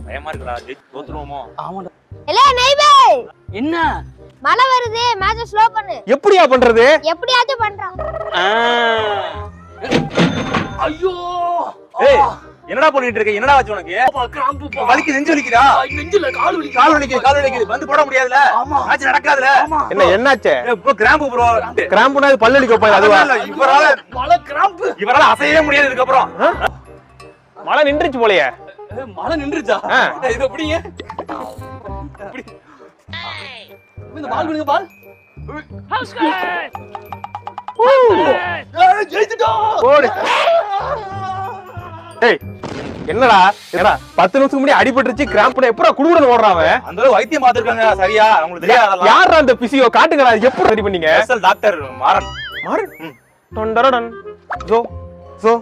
பயமா இருக்குடா. தோத்துருவோமோ? ஆமாடா. இல்ல நைபே, என்ன மழை வருது, மேட்ச் ஸ்லோ பண்ணு. எப்படியா பண்றது? எப்படியாச்சும் பண்றான். ஐயோ ஏய் என்னடா பண்ணிட்டு இருக்க? என்னடா ஆச்சு உனக்கு? கிராம்பு வலிக்கு, நெஞ்சு வலிக்குதா? நெஞ்சில கால் வலி. கால் வலிக்குது. வந்து போட முடியாதுல? ஆமா. மேட்ச் நடக்காதுல? என்ன என்னாச்சு? ப்ரோ கிராம்பு ப்ரோ. கிராம்புனா இது பல்லடிக்க போய் அதுவா? மழை கிராம்பு. இவரால அசையவே முடியாது இதுக்கு அப்புறம். மழை நின்றுச்சு போலயே. மழை நின்றுச்சா? இது எப்படிங்க? இந்த பால் கொடுங்க பால். ஜெயிச்சிட்டோம். ஓடு. ஏய் என்னடா 10 நிமிஷத்துக்கு முன்னாடி அடிபட்டுருச்சு, கிராம்ப்ல எப்பறா குடுகுடுன்னு ஓடுறான் அவன்? அந்த அளவு வைத்தியம் பாத்துருக்காங்க சரியா? உங்களுக்கு தெரியாதா? யாரா அந்த பிசியோ? காட்டுங்கடா, எப்படி ரெடி பண்ணீங்க? Special doctor Maran. டொண்டரடன். ஜோ ஜோ